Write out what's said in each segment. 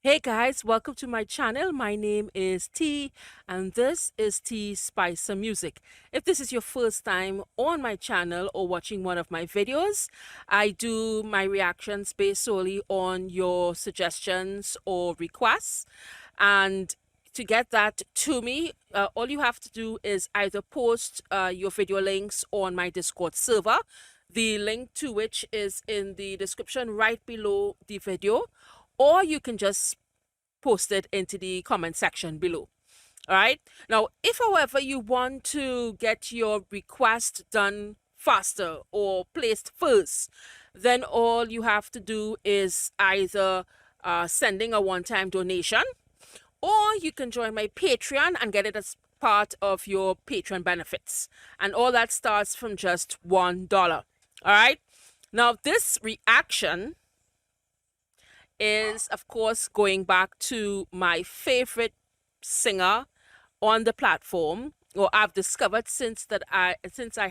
Hey guys, welcome to my channel. My name is T and this is TeeSpicerMusic. If this is your first time on my channel or watching one of my videos, I do my reactions based solely on your suggestions or requests. And to get that to me, all you have to do is either post your video links on my Discord server, the link to which is in the description right below the video, or you can just post it into the comment section below. All right. Now, if however you want to get your request done faster or placed first, then all you have to do is either sending a one-time donation, or you can join my Patreon and get it as part of your Patreon benefits. And all that starts from just $1. All right. Now, this reaction is, of course, going back to my favorite singer on the platform, or I've discovered since I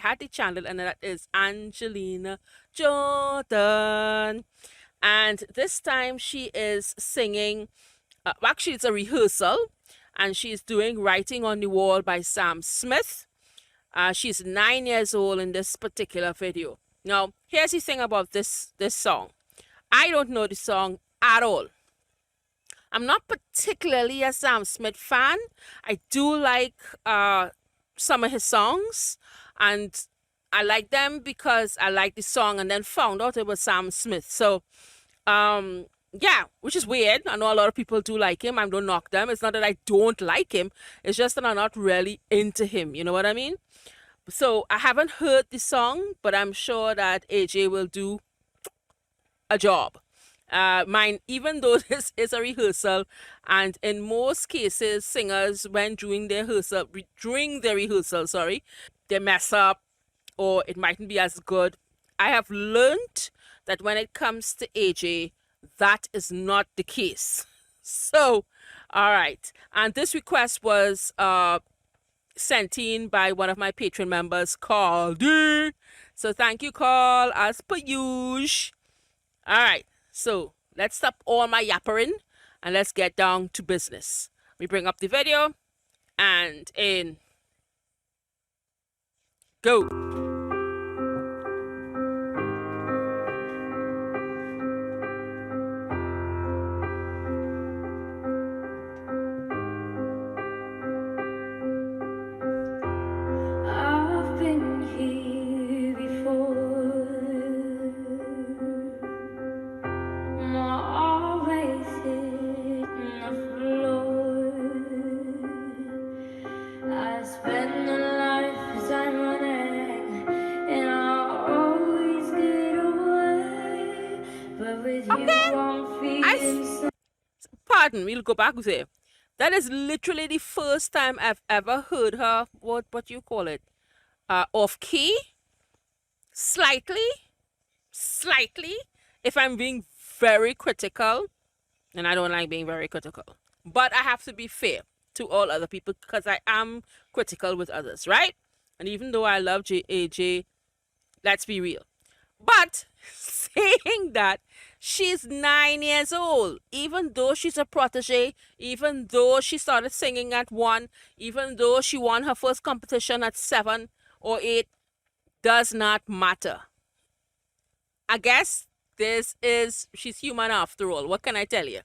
had the channel, and that is Angelina Jordan. And this time she is singing, actually it's a rehearsal, and she's doing Writing on the Wall by Sam Smith. She's 9 years old in this particular video. Now, here's the thing about this song. I don't know the song at all. I'm not particularly a Sam Smith fan. I do like some of his songs, and I like them because I like the song and then found out it was Sam Smith. So, yeah, which is weird. I know a lot of people do like him. I don't knock them. It's not that I don't like him. It's just that I'm not really into him. You know what I mean? So I haven't heard the song, but I'm sure that AJ will do a job. Mine, even though this is a rehearsal, and in most cases, singers, when during their rehearsal, they mess up, or it mightn't be as good. I have learned that when it comes to AJ, that is not the case. So, all right. And this request was sent in by one of my Patreon members, Carl D. So thank you, Carl, as per usual. All right. So let's stop all my yappering and let's get down to business. We bring up the video and in go. Pardon, we'll go back there. That is literally the first time I've ever heard her, what you call it, off key, slightly, if I'm being very critical, and I don't like being very critical, but I have to be fair to all other people because I am critical with others, right? And even though I love AJ, let's be real. But saying that, she's 9 years old, even though she's a protege, even though she started singing at 1, even though she won her first competition at 7 or 8, does not matter. I guess she's human after all. What can I tell you?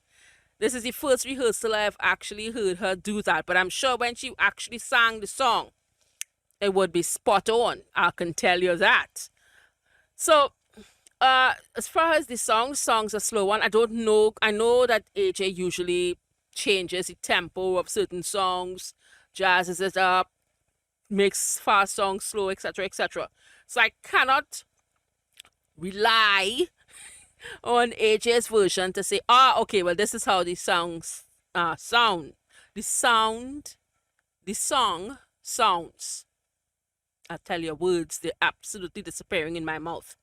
This is the first rehearsal I've actually heard her do that, but I'm sure when she actually sang the song, it would be spot on. I can tell you that. So, as far as the song's a slow one. I don't know. I know that AJ usually changes the tempo of certain songs, jazzes it up, makes fast songs slow, etc., etc. So I cannot rely on AJ's version to say, okay, well, this is how the songs sound. The song sounds. I tell you, words, they're absolutely disappearing in my mouth.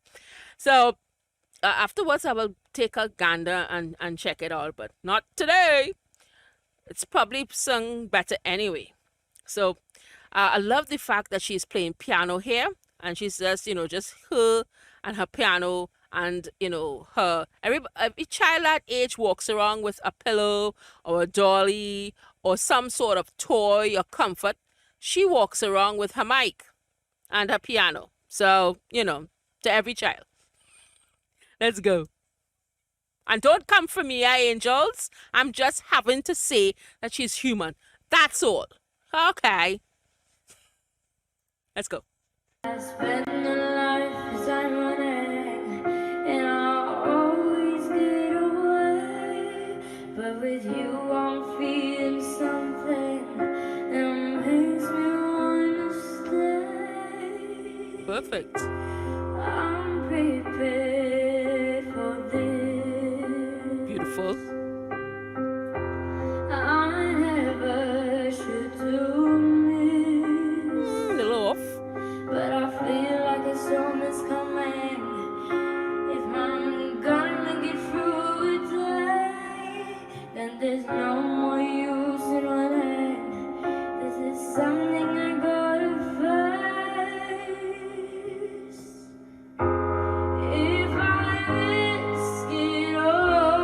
So afterwards, I will take a gander and check it out, but not today. It's probably sung better anyway. So I love the fact that she's playing piano here, and she's just, just her and her piano and every child that age walks around with a pillow or a dolly or some sort of toy or comfort. She walks around with her mic and her piano. So, to every child. Let's go. And don't come for me, angels. I'm just having to say that she's human. That's all. Okay. Let's go. I spend a lifetime running, and I always get away. But with you, I'm feeling something that makes me want to stay. Perfect. I'm prepared for this. Beautiful. I never should do miss. A little off. But I feel like a storm is coming. If I'm gonna make it through a day, then there's no more use in running. This is something I gotta face. If I risk it all,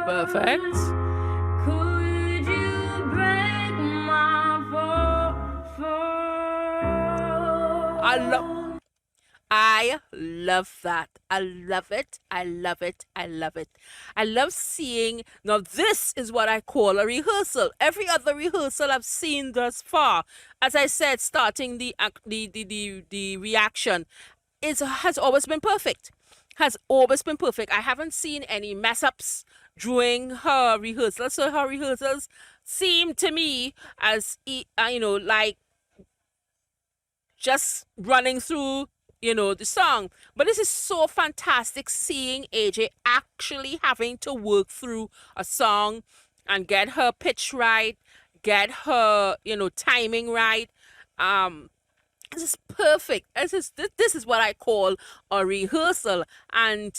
Perfect. could you break my fall? I love that. I love it. I love it. I love it. I love seeing. Now, this is what I call a rehearsal. Every other rehearsal I've seen thus far, as I said, starting the reaction, has always been perfect. Has always been perfect. I haven't seen any mess ups during her rehearsals. So her rehearsals seem to me as like just running through the song. But this is so fantastic seeing AJ actually having to work through a song and get her pitch right, get her timing right. This is perfect. This is what I call a rehearsal. And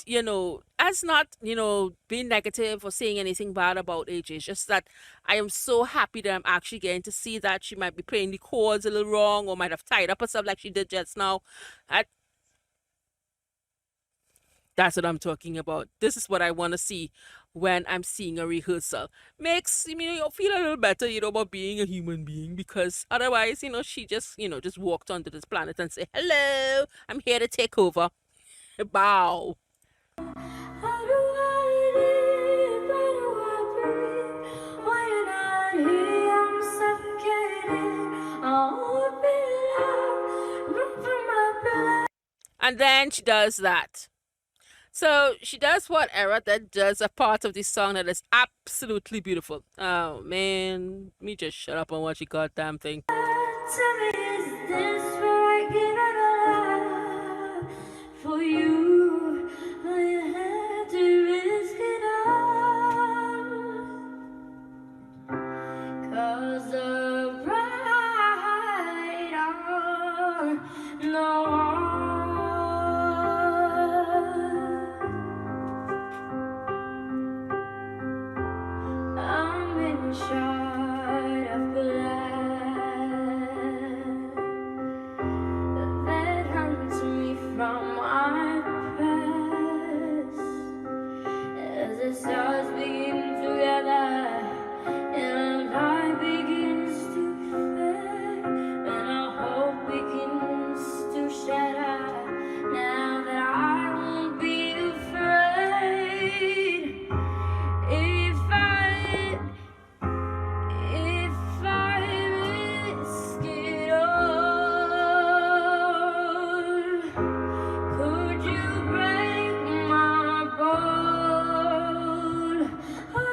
as not being negative or saying anything bad about AJ. It's just that I am so happy that I'm actually getting to see that she might be playing the chords a little wrong or might have tied up herself like she did just now. That's what I'm talking about. This is what I want to see when I'm seeing a rehearsal. Makes you feel a little better, about being a human being, because otherwise, she just walked onto this planet and say, "Hello, I'm here to take over." Bow. How do I live? How do I breathe? When you're not here, I'm suffocating. I won't be loud, room for my blood. And then she does that. So she does what Era that does a part of this song that is absolutely beautiful. Oh man, me just shut up and watch the goddamn thing. Tell me, is this where I give it all for you? I had to risk it all, 'cause the right on no one. I'm in short of blood that hunts me from my past as the stars begin to gather and light begins to fade and our hope begins to shatter. Now that I won't be afraid. If I risk it all, could you break my bowl? Oh,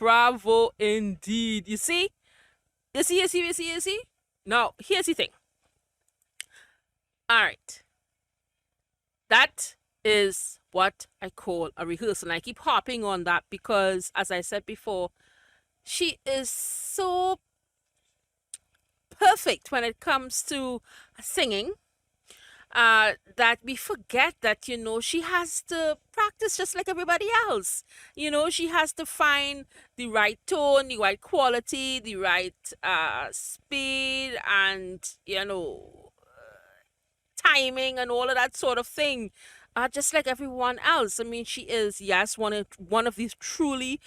Bravo indeed. You see? You see? Now, here's the thing. All right. That is what I call a rehearsal. And I keep harping on that because, as I said before, she is so perfect when it comes to singing that we forget that, she has to practice just like everybody else. She has to find the right tone, the right quality, the right speed, and, timing and all of that sort of thing. Just like everyone else. I mean, she is, yes, one of these truly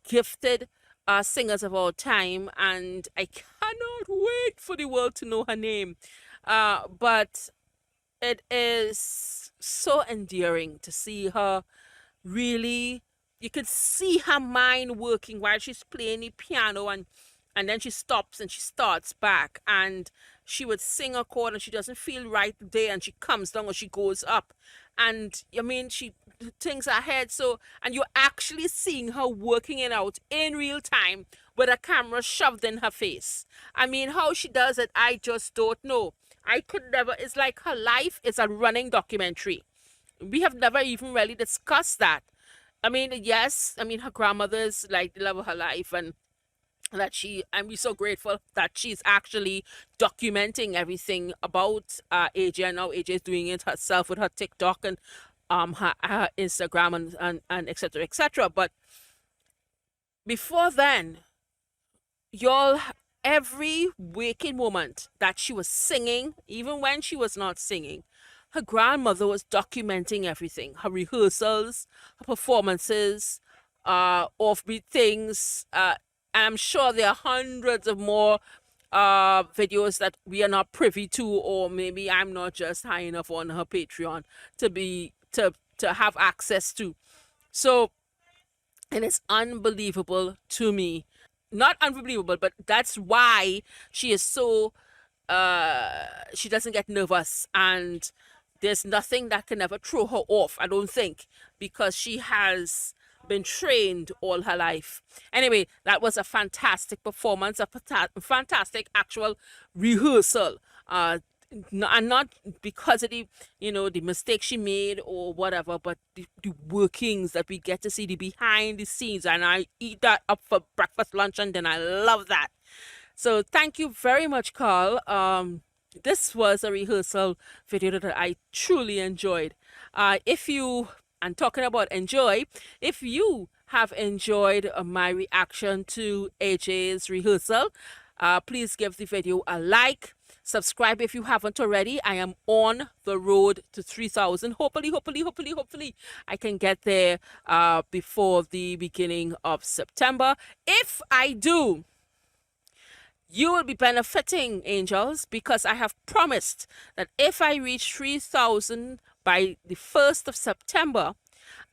gifted singers of our time, and I cannot wait for the world to know her name. But it is so endearing to see her really. You could see her mind working while she's playing the piano, and then she stops and she starts back, and she would sing a chord and she doesn't feel right there, and she comes down or she goes up, and I mean, she thinks ahead. So, and you're actually seeing her working it out in real time with a camera shoved in her face. I mean, how she does it, I just don't know. I could never. It's like her life is a running documentary. We have never even really discussed that. I mean, yes, I mean, her grandmother's like the love of her life, and I'm so grateful that she's actually documenting everything about AJ, and now AJ is doing it herself with her TikTok and her Instagram and etc. etc. But before then, y'all, every waking moment that she was singing, even when she was not singing, her grandmother was documenting everything, her rehearsals, her performances, offbeat things. I'm sure there are hundreds of more videos that we are not privy to, or maybe I'm not just high enough on her Patreon to have access to. So, and it's unbelievable to me. Not unbelievable, but that's why she is so she doesn't get nervous, and there's nothing that can ever throw her off, I don't think, because she has been trained all her life. Anyway, that was a fantastic performance, a fantastic actual rehearsal. And not because of the mistake she made or whatever, but the workings that we get to see, the behind the scenes, and I eat that up for breakfast, lunch, and dinner. I love that. So thank you very much, Carl. This was a rehearsal video that I truly enjoyed. And talking about enjoy, if you have enjoyed my reaction to AJ's rehearsal, please give the video a like. Subscribe if you haven't already. I am on the road to 3,000. Hopefully, I can get there before the beginning of September. If I do, you will be benefiting, angels, because I have promised that if I reach 3,000 by the 1st of September,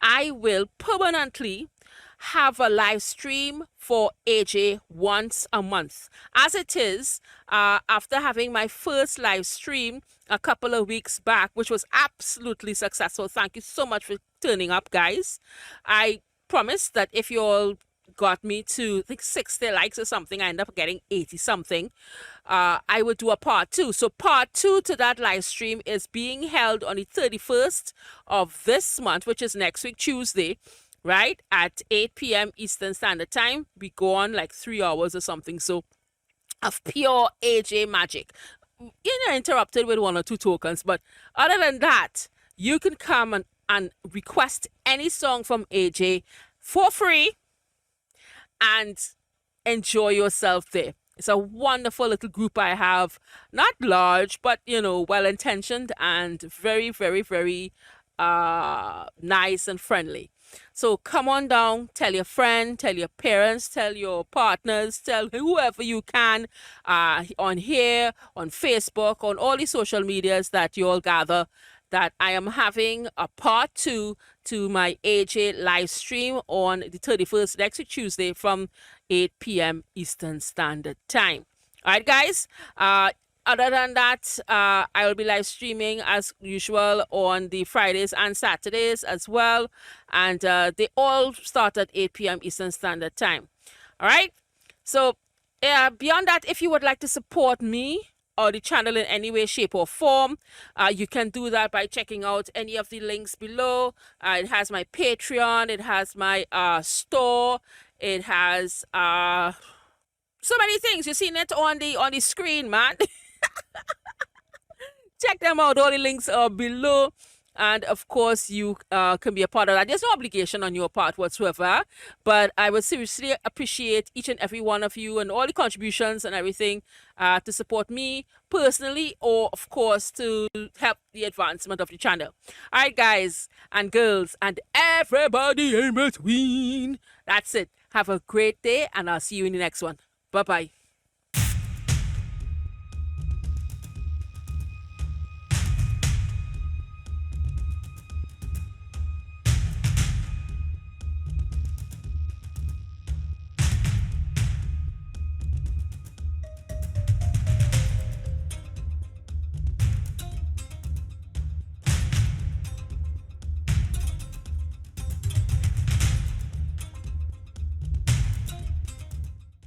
I will permanently have a live stream for AJ once a month. As it is, after having my first live stream a couple of weeks back, which was absolutely successful. Thank you so much for turning up, guys. I promised that if you all got me to, I think, 60 likes or something, I end up getting 80 something, I would do a part 2. So part 2 to that live stream is being held on the 31st of this month, which is next week, Tuesday, right, at 8 p.m. Eastern Standard Time. We go on like 3 hours or something, so of pure AJ magic. Interrupted with 1 or 2 tokens, but other than that, you can come and request any song from AJ for free and enjoy yourself there. It's a wonderful little group I have. Not large, but, well-intentioned and very, very, very nice and friendly. So come on down, tell your friend, tell your parents, tell your partners, tell whoever you can on here, on Facebook, on all the social medias that you all gather, that I am having a part 2 to my AJ live stream on the 31st, next week, Tuesday, from 8 p.m. Eastern Standard Time. All right, guys. Other than that, I will be live streaming as usual on the Fridays and Saturdays as well. And they all start at 8 p.m. Eastern Standard Time. All right. So, beyond that, if you would like to support me or the channel in any way, shape, or form, you can do that by checking out any of the links below. It has my Patreon, it has my store, it has so many things. You've seen it on the screen, man. Check them out. All the links are below. And of course, you can be a part of that. There's no obligation on your part whatsoever. But I would seriously appreciate each and every one of you and all the contributions and everything to support me personally, or of course to help the advancement of the channel. All right, guys and girls and everybody in between. That's it. Have a great day, and I'll see you in the next one. Bye bye.